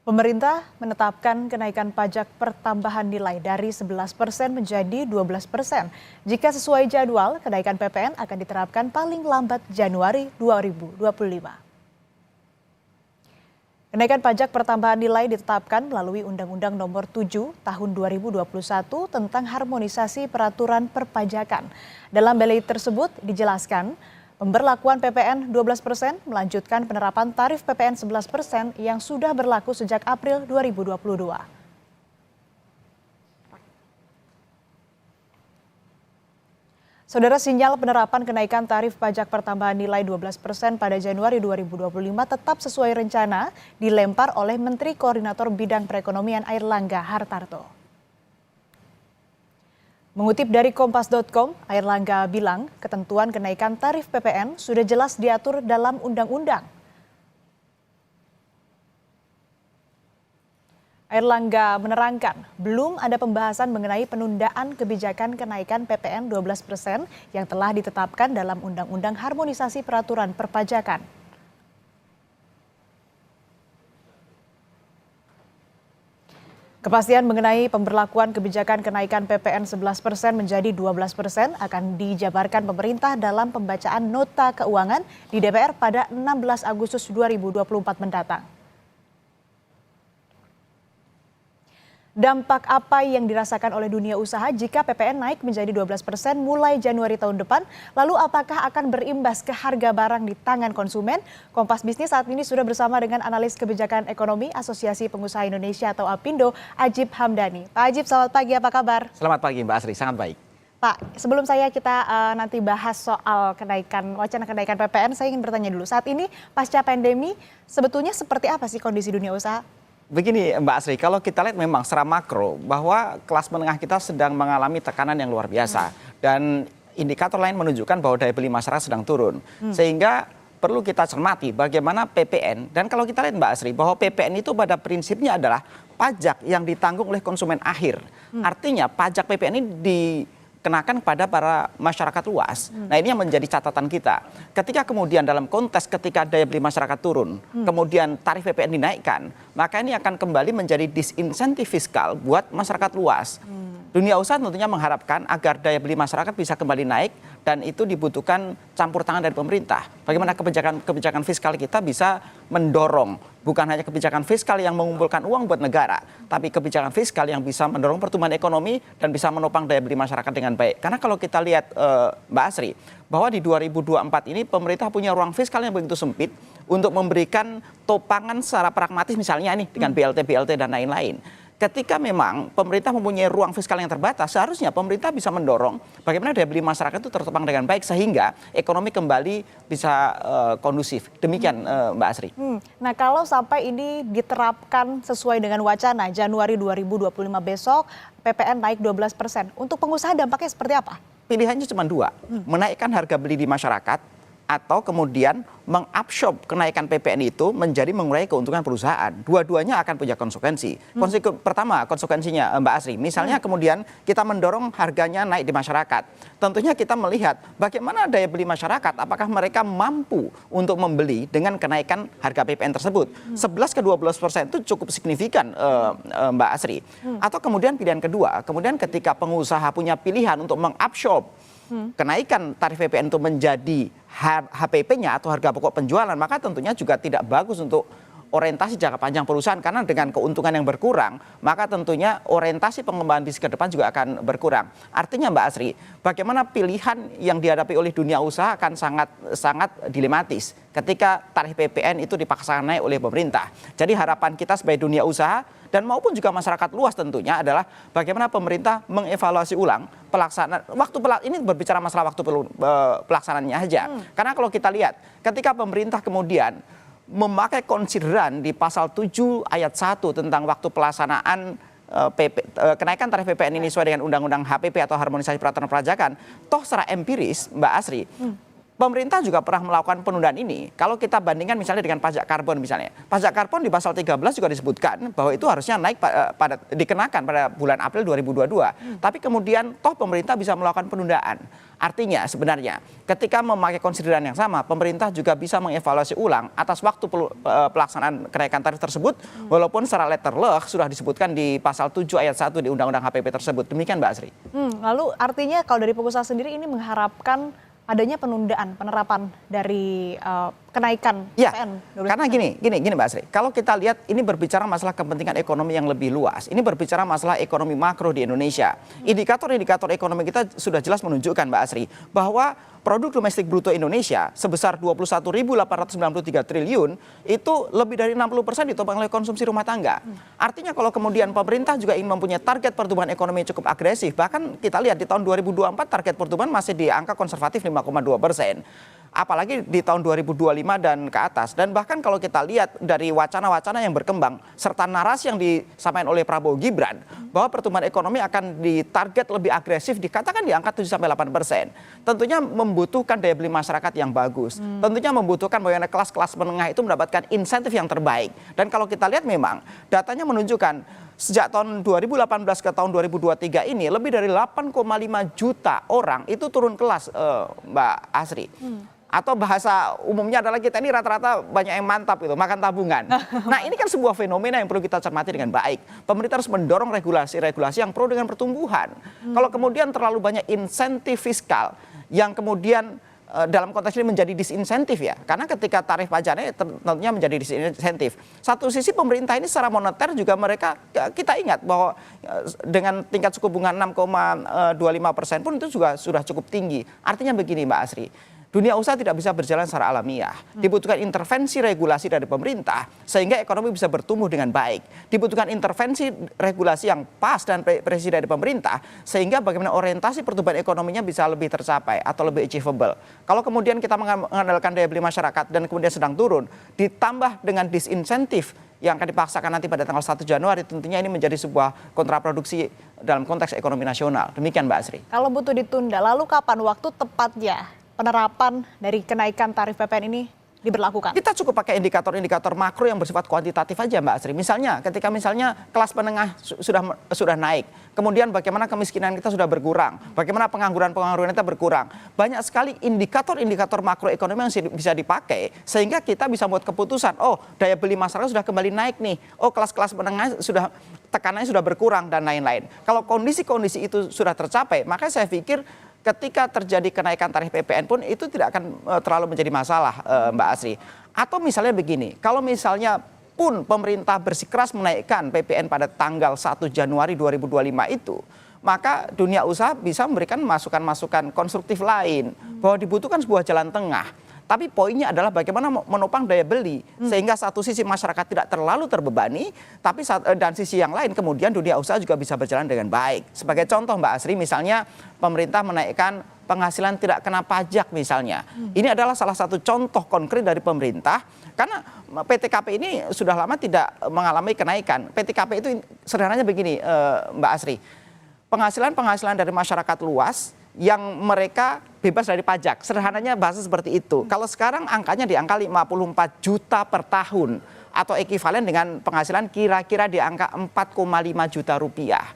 Pemerintah menetapkan kenaikan pajak pertambahan nilai dari 11% menjadi 12%. Jika sesuai jadwal, kenaikan PPN akan diterapkan paling lambat Januari 2025. Kenaikan pajak pertambahan nilai ditetapkan melalui Undang-Undang Nomor 7 Tahun 2021 tentang harmonisasi peraturan perpajakan. Dalam belai tersebut dijelaskan, pemberlakuan PPN 12% melanjutkan penerapan tarif PPN 11% yang sudah berlaku sejak April 2022. Saudara, sinyal penerapan kenaikan tarif pajak pertambahan nilai 12% pada Januari 2025 tetap sesuai rencana dilempar oleh Menteri Koordinator Bidang Perekonomian Airlangga Hartarto. Mengutip dari Kompas.com, Airlangga bilang ketentuan kenaikan tarif PPN sudah jelas diatur dalam undang-undang. Airlangga menerangkan, belum ada pembahasan mengenai penundaan kebijakan kenaikan PPN 12% yang telah ditetapkan dalam Undang-Undang Harmonisasi Peraturan Perpajakan. Kepastian mengenai pemberlakuan kebijakan kenaikan PPN 11% menjadi 12% akan dijabarkan pemerintah dalam pembacaan nota keuangan di DPR pada 16 Agustus 2024 mendatang. Dampak apa yang dirasakan oleh dunia usaha jika PPN naik menjadi 12% mulai Januari tahun depan? Lalu apakah akan berimbas ke harga barang di tangan konsumen? Kompas Bisnis saat ini sudah bersama dengan analis kebijakan ekonomi Asosiasi Pengusaha Indonesia atau APindo, Ajib Hamdani. Pak Ajib, selamat pagi, apa kabar? Selamat pagi Mbak Asri, sangat baik. Pak, sebelum kita nanti bahas soal wacana kenaikan PPN, saya ingin bertanya dulu. Saat ini pasca pandemi, sebetulnya seperti apa sih kondisi dunia usaha? Begini Mbak Asri, kalau kita lihat memang secara makro bahwa kelas menengah kita sedang mengalami tekanan yang luar biasa. Dan indikator lain menunjukkan bahwa daya beli masyarakat sedang turun. Sehingga perlu kita cermati bagaimana PPN. Dan kalau kita lihat Mbak Asri, bahwa PPN itu pada prinsipnya adalah pajak yang ditanggung oleh konsumen akhir. Artinya pajak PPN ini dikenakan kepada para masyarakat luas. Nah, ini yang menjadi catatan kita. Ketika kemudian dalam konteks ketika daya beli masyarakat turun, kemudian tarif PPN dinaikkan, maka ini akan kembali menjadi disinsentif fiskal buat masyarakat luas. Dunia usaha tentunya mengharapkan agar daya beli masyarakat bisa kembali naik dan itu dibutuhkan campur tangan dari pemerintah. Bagaimana kebijakan fiskal kita bisa mendorong bukan hanya kebijakan fiskal yang mengumpulkan uang buat negara, tapi kebijakan fiskal yang bisa mendorong pertumbuhan ekonomi dan bisa menopang daya beli masyarakat dengan baik. Karena kalau kita lihat Mbak Asri, bahwa di 2024 ini pemerintah punya ruang fiskal yang begitu sempit untuk memberikan topangan secara pragmatis misalnya nih dengan BLT dan lain-lain. Ketika memang pemerintah mempunyai ruang fiskal yang terbatas, seharusnya pemerintah bisa mendorong bagaimana daya beli masyarakat itu tertopang dengan baik sehingga ekonomi kembali bisa kondusif. Demikian Mbak Asri. Nah, kalau sampai ini diterapkan sesuai dengan wacana Januari 2025 besok PPN naik 12%. Untuk pengusaha dampaknya seperti apa? Pilihannya cuma dua, menaikkan harga beli di masyarakat atau kemudian mengabsorb kenaikan PPN itu menjadi mengurangi keuntungan perusahaan. Dua-duanya akan punya konsekuensi. Pertama, konsekuensinya Mbak Asri, misalnya kemudian kita mendorong harganya naik di masyarakat. Tentunya kita melihat bagaimana daya beli masyarakat, apakah mereka mampu untuk membeli dengan kenaikan harga PPN tersebut. 11-12% itu cukup signifikan Mbak Asri. Atau kemudian pilihan kedua, kemudian ketika pengusaha punya pilihan untuk mengabsorb kenaikan tarif PPN itu menjadi HPP-nya atau harga pokok penjualan, maka tentunya juga tidak bagus untuk orientasi jangka panjang perusahaan karena dengan keuntungan yang berkurang, maka tentunya orientasi pengembangan bisnis ke depan juga akan berkurang. Artinya Mbak Asri, bagaimana pilihan yang dihadapi oleh dunia usaha akan sangat dilematis ketika tarif PPN itu dipaksakan naik oleh pemerintah. Jadi harapan kita sebagai dunia usaha dan maupun juga masyarakat luas tentunya adalah bagaimana pemerintah mengevaluasi ulang pelaksanaan ini berbicara masalah waktu pelaksanaannya aja. Karena kalau kita lihat ketika pemerintah kemudian memakai konsideran di pasal 7 ayat 1 tentang waktu pelaksanaan kenaikan tarif PPN ini sesuai dengan undang-undang HPP atau harmonisasi peraturan perpajakan, toh secara empiris Mbak Asri, pemerintah juga pernah melakukan penundaan ini. Kalau kita bandingkan misalnya dengan pajak karbon misalnya. Pajak karbon di pasal 13 juga disebutkan bahwa itu harusnya naik dikenakan pada bulan April 2022. Tapi kemudian toh pemerintah bisa melakukan penundaan. Artinya sebenarnya ketika memakai konsideran yang sama, pemerintah juga bisa mengevaluasi ulang atas waktu pelaksanaan kenaikan tarif tersebut, walaupun secara letterleh sudah disebutkan di pasal 7 ayat 1 di Undang-Undang HPP tersebut. Demikian Mbak Asri. Lalu artinya kalau dari pengusaha sendiri ini mengharapkan adanya penundaan penerapan dari kenaikan Ya, PPN. karena gini Mbak Asri, kalau kita lihat ini berbicara masalah kepentingan ekonomi yang lebih luas, ini berbicara masalah ekonomi makro di Indonesia. Indikator-indikator ekonomi kita sudah jelas menunjukkan Mbak Asri, bahwa produk domestik bruto Indonesia sebesar 21.893 triliun itu lebih dari 60% ditopang oleh konsumsi rumah tangga. Artinya kalau kemudian pemerintah juga ingin mempunyai target pertumbuhan ekonomi yang cukup agresif, bahkan kita lihat di tahun 2024 target pertumbuhan masih di angka konservatif 5,2%. Apalagi di tahun 2025 dan ke atas. Dan bahkan kalau kita lihat dari wacana-wacana yang berkembang serta narasi yang disampaikan oleh Prabowo Gibran bahwa pertumbuhan ekonomi akan ditarget lebih agresif, dikatakan di angka 7-8%. Tentunya membutuhkan daya beli masyarakat yang bagus. Tentunya membutuhkan bagaimana kelas-kelas menengah itu mendapatkan insentif yang terbaik. Dan kalau kita lihat memang datanya menunjukkan sejak tahun 2018 ke tahun 2023 ini lebih dari 8,5 juta orang itu turun kelas, Mbak Asri. Atau bahasa umumnya adalah kita ini rata-rata banyak yang mantap itu, makan tabungan. Nah ini kan sebuah fenomena yang perlu kita cermati dengan baik. Pemerintah harus mendorong regulasi-regulasi yang pro dengan pertumbuhan. Kalau kemudian terlalu banyak insentif fiskal yang kemudian dalam konteks ini menjadi disinsentif ya. Karena ketika tarif pajaknya tentunya menjadi disinsentif. Satu sisi pemerintah ini secara moneter juga mereka, kita ingat bahwa dengan tingkat suku bunga 6,25% pun itu juga sudah cukup tinggi. Artinya begini Mbak Asri, dunia usaha tidak bisa berjalan secara alamiah. Dibutuhkan intervensi regulasi dari pemerintah sehingga ekonomi bisa bertumbuh dengan baik. Dibutuhkan intervensi regulasi yang pas dan presisi dari pemerintah sehingga bagaimana orientasi pertumbuhan ekonominya bisa lebih tercapai atau lebih achievable. Kalau kemudian kita mengandalkan daya beli masyarakat dan kemudian sedang turun, ditambah dengan disinsentif yang akan dipaksakan nanti pada tanggal 1 Januari, tentunya ini menjadi sebuah kontraproduksi dalam konteks ekonomi nasional. Demikian Mbak Asri. Kalau butuh ditunda, lalu kapan waktu tepatnya penerapan dari kenaikan tarif PPN ini diberlakukan? Kita cukup pakai indikator-indikator makro yang bersifat kuantitatif aja Mbak Asri. Misalnya ketika kelas menengah sudah naik, kemudian bagaimana kemiskinan kita sudah berkurang, bagaimana pengangguran kita berkurang. Banyak sekali indikator-indikator makroekonomi yang bisa dipakai sehingga kita bisa buat keputusan, oh daya beli masyarakat sudah kembali naik nih, oh kelas-kelas menengah sudah tekanannya sudah berkurang dan lain-lain. Kalau kondisi-kondisi itu sudah tercapai, maka saya pikir ketika terjadi kenaikan tarif PPN pun itu tidak akan terlalu menjadi masalah Mbak Asri. Atau misalnya begini, kalau misalnya pun pemerintah bersikeras menaikkan PPN pada tanggal 1 Januari 2025 itu, maka dunia usaha bisa memberikan masukan-masukan konstruktif lain bahwa dibutuhkan sebuah jalan tengah. Tapi poinnya adalah bagaimana menopang daya beli sehingga satu sisi masyarakat tidak terlalu terbebani, tapi dan sisi yang lain kemudian dunia usaha juga bisa berjalan dengan baik. Sebagai contoh Mbak Asri, misalnya pemerintah menaikkan penghasilan tidak kena pajak misalnya. Ini adalah salah satu contoh konkret dari pemerintah karena PTKP ini sudah lama tidak mengalami kenaikan. PTKP itu sederhananya begini Mbak Asri, penghasilan dari masyarakat luas yang mereka bebas dari pajak. Sederhananya bahasa seperti itu. Kalau sekarang angkanya di angka 54 juta per tahun atau ekivalen dengan penghasilan kira-kira di angka 4,5 juta rupiah.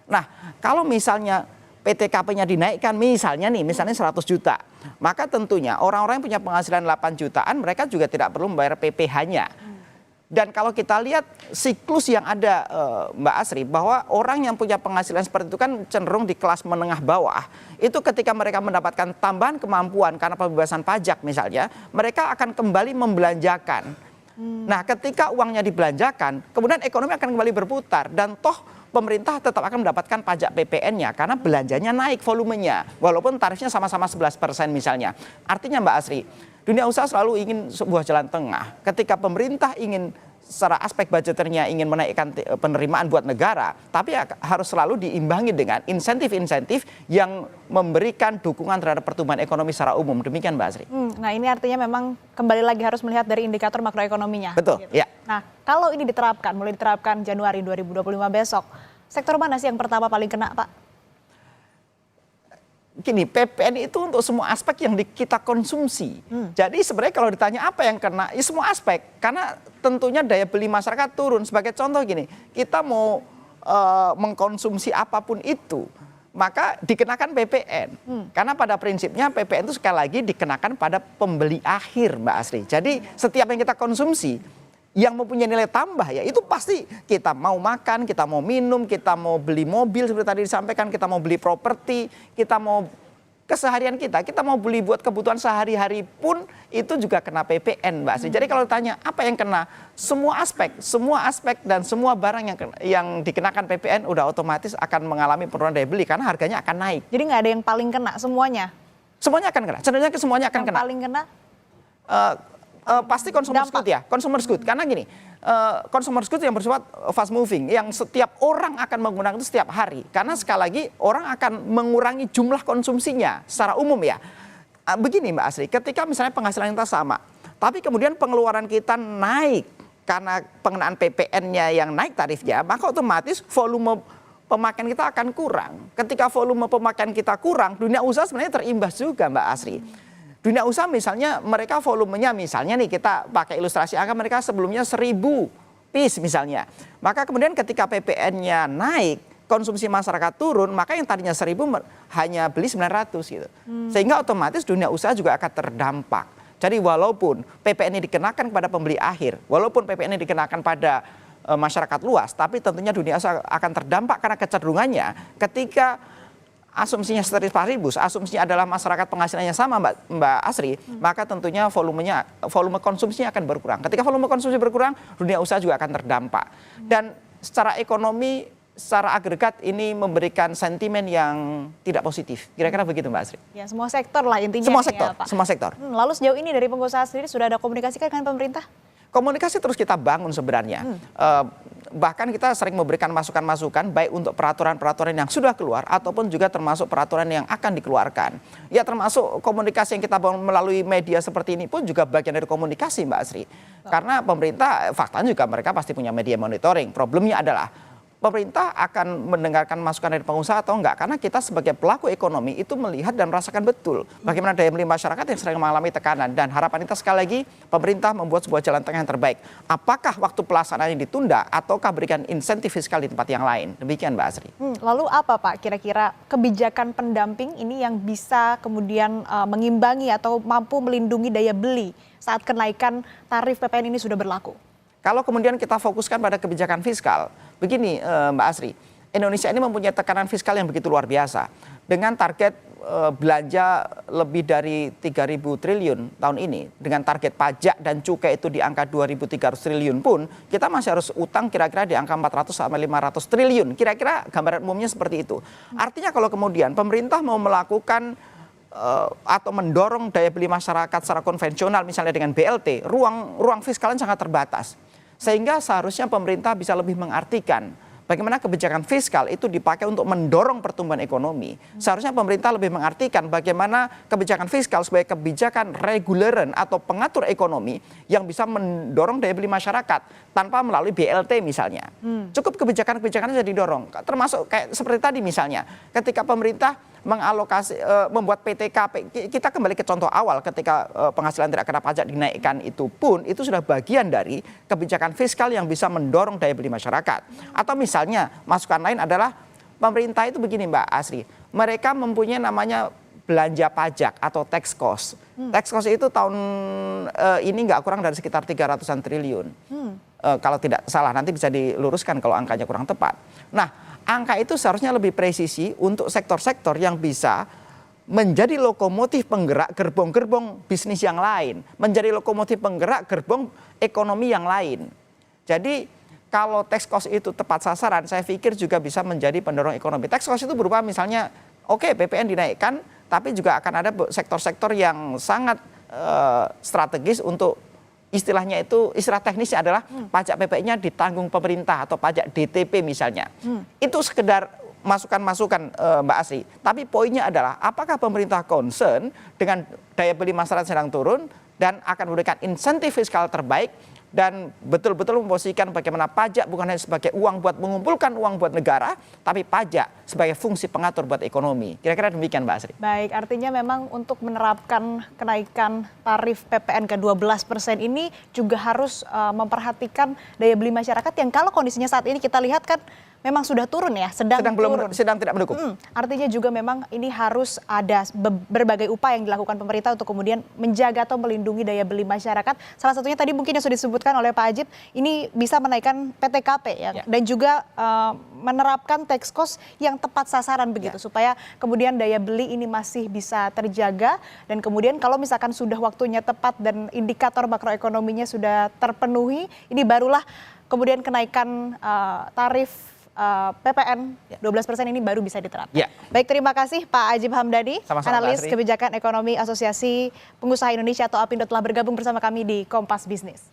Nah, kalau misalnya PTKP-nya dinaikkan misalnya 100 juta, maka tentunya orang-orang yang punya penghasilan 8 jutaan mereka juga tidak perlu membayar PPh-nya. Dan kalau kita lihat siklus yang ada Mbak Asri, bahwa orang yang punya penghasilan seperti itu kan cenderung di kelas menengah bawah. Itu ketika mereka mendapatkan tambahan kemampuan karena pembebasan pajak misalnya, mereka akan kembali membelanjakan. Nah ketika uangnya dibelanjakan, kemudian ekonomi akan kembali berputar. Dan toh pemerintah tetap akan mendapatkan pajak PPN-nya karena belanjanya naik volumenya. Walaupun tarifnya sama-sama 11% misalnya. Artinya Mbak Asri, dunia usaha selalu ingin sebuah jalan tengah. Ketika pemerintah ingin secara aspek budgeternya ingin menaikkan penerimaan buat negara, tapi harus selalu diimbangi dengan insentif-insentif yang memberikan dukungan terhadap pertumbuhan ekonomi secara umum. Demikian Mbak Asri. Nah ini artinya memang kembali lagi harus melihat dari indikator makroekonominya. Betul, gitu. ya. Nah kalau ini mulai diterapkan Januari 2025 besok, sektor mana sih yang pertama paling kena Pak? gini, PPN itu untuk semua aspek yang kita konsumsi. Jadi sebenarnya kalau ditanya apa yang kena, ya semua aspek. Karena tentunya daya beli masyarakat turun. Sebagai contoh gini, kita mau mengkonsumsi apapun itu, maka dikenakan PPN. Karena pada prinsipnya PPN itu sekali lagi dikenakan pada pembeli akhir, Mbak Asri. Jadi setiap yang kita konsumsi, yang mempunyai nilai tambah ya itu pasti kita mau makan, kita mau minum, kita mau beli mobil seperti tadi disampaikan, kita mau beli properti, kita mau keseharian kita mau beli buat kebutuhan sehari-hari pun itu juga kena PPN, Mbak Asri. Jadi kalau ditanya apa yang kena, semua aspek dan semua barang yang dikenakan PPN udah otomatis akan mengalami penurunan daya beli karena harganya akan naik. Jadi nggak ada yang paling kena, semuanya? Semuanya akan kena, cenderungnya semuanya akan kena. Yang paling kena? Pasti consumer good ya, consumer good. Karena gini, consumer good yang bersifat fast moving, yang setiap orang akan menggunakan itu setiap hari. Karena sekali lagi orang akan mengurangi jumlah konsumsinya secara umum ya. Begini Mbak Asri, ketika misalnya penghasilan kita sama, tapi kemudian pengeluaran kita naik karena pengenaan PPN-nya yang naik tarifnya, maka otomatis volume pemakaian kita akan kurang. Ketika volume pemakaian kita kurang, dunia usaha sebenarnya terimbas juga Mbak Asri. Dunia usaha misalnya mereka volumenya misalnya nih kita pakai ilustrasi angka mereka sebelumnya 1.000 piece misalnya. Maka kemudian ketika PPN-nya naik, konsumsi masyarakat turun, maka yang tadinya 1.000 hanya beli 900 gitu. Sehingga otomatis dunia usaha juga akan terdampak. Jadi walaupun PPN ini dikenakan kepada pembeli akhir, walaupun PPN ini dikenakan pada masyarakat luas, tapi tentunya dunia usaha akan terdampak karena kecenderungannya ketika asumsinya seperti paribus, asumsinya adalah masyarakat penghasilannya sama Mbak Asri, maka tentunya volume konsumsinya akan berkurang. Ketika volume konsumsi berkurang, dunia usaha juga akan terdampak. Dan secara ekonomi, secara agregat ini memberikan sentimen yang tidak positif. Kira-kira begitu Mbak Asri. Ya, semua sektor lah intinya. Semua sektor, ya, Pak. semua sektor. Lalu sejauh ini dari pengusaha sendiri sudah ada komunikasi dengan pemerintah? Komunikasi terus kita bangun sebenarnya. Bahkan kita sering memberikan masukan-masukan baik untuk peraturan-peraturan yang sudah keluar ataupun juga termasuk peraturan yang akan dikeluarkan. Ya termasuk komunikasi yang kita bangun melalui media seperti ini pun juga bagian dari komunikasi Mbak Asri. Karena pemerintah faktanya juga mereka pasti punya media monitoring. Problemnya adalah pemerintah akan mendengarkan masukan dari pengusaha atau enggak. Karena kita sebagai pelaku ekonomi itu melihat dan merasakan betul bagaimana daya beli masyarakat yang sering mengalami tekanan. Dan harapan kita sekali lagi pemerintah membuat sebuah jalan tengah yang terbaik. Apakah waktu pelaksanaannya ditunda ataukah berikan insentif fiskal di tempat yang lain? Demikian Mbak Asri. Lalu apa Pak kira-kira kebijakan pendamping ini yang bisa kemudian mengimbangi atau mampu melindungi daya beli saat kenaikan tarif PPN ini sudah berlaku? Kalau kemudian kita fokuskan pada kebijakan fiskal, begini Mbak Asri, Indonesia ini mempunyai tekanan fiskal yang begitu luar biasa. Dengan target belanja lebih dari 3.000 triliun tahun ini, dengan target pajak dan cukai itu di angka 2.300 triliun pun, kita masih harus utang kira-kira di angka 400 sampai 500 triliun. Kira-kira gambaran umumnya seperti itu. Artinya kalau kemudian pemerintah mau melakukan atau mendorong daya beli masyarakat secara konvensional misalnya dengan BLT, ruang fiskalnya sangat terbatas. Sehingga seharusnya pemerintah bisa lebih mengartikan bagaimana kebijakan fiskal itu dipakai untuk mendorong pertumbuhan ekonomi. Seharusnya pemerintah lebih mengartikan bagaimana kebijakan fiskal sebagai kebijakan reguleran atau pengatur ekonomi yang bisa mendorong daya beli masyarakat tanpa melalui BLT misalnya. Cukup kebijakan-kebijakannya jadi didorong. Termasuk kayak seperti tadi misalnya, ketika pemerintah mengalokasi membuat PTK, kita kembali ke contoh awal ketika penghasilan tidak kena pajak dinaikkan itu pun itu sudah bagian dari kebijakan fiskal yang bisa mendorong daya beli masyarakat. Atau misalnya masukan lain adalah pemerintah itu begini Mbak Asri, mereka mempunyai namanya belanja pajak atau tax cost. Tax cost itu tahun ini nggak kurang dari sekitar 300-an triliun. Kalau tidak salah nanti bisa diluruskan kalau angkanya kurang tepat. Nah, angka itu seharusnya lebih presisi untuk sektor-sektor yang bisa menjadi lokomotif penggerak gerbong-gerbong bisnis yang lain, menjadi lokomotif penggerak gerbong ekonomi yang lain. Jadi kalau tax cost itu tepat sasaran, saya pikir juga bisa menjadi pendorong ekonomi. Tax cost itu berupa misalnya, oke, PPN dinaikkan, tapi juga akan ada sektor-sektor yang sangat strategis untuk istilahnya itu, istilah teknisnya adalah pajak PPN-nya ditanggung pemerintah atau pajak DTP misalnya. Itu sekedar masukan-masukan Mbak Asri. Tapi poinnya adalah apakah pemerintah concern dengan daya beli masyarakat sedang turun dan akan memberikan insentif fiskal terbaik dan betul-betul memposisikan bagaimana pajak bukan hanya sebagai uang buat mengumpulkan uang buat negara, tapi pajak sebagai fungsi pengatur buat ekonomi. Kira-kira demikian Mbak Asri. Baik, artinya memang untuk menerapkan kenaikan tarif PPN ke 12% ini juga harus memperhatikan daya beli masyarakat yang kalau kondisinya saat ini kita lihat kan memang sudah turun ya, sedang turun. Sedang tidak mendukung. Artinya juga memang ini harus ada berbagai upaya yang dilakukan pemerintah untuk kemudian menjaga atau melindungi daya beli masyarakat. Salah satunya tadi mungkin yang sudah disebutkan oleh Pak Ajib, ini bisa menaikkan PTKP ya. Dan juga menerapkan tax cost yang tepat sasaran begitu supaya kemudian daya beli ini masih bisa terjaga dan kemudian kalau misalkan sudah waktunya tepat dan indikator makroekonominya sudah terpenuhi, ini barulah kemudian kenaikan tarif PPN 12% ini baru bisa diterapkan. Baik, terima kasih Pak Ajib Hamdani, analis kebijakan ekonomi Asosiasi Pengusaha Indonesia atau APindo telah bergabung bersama kami di Kompas Bisnis.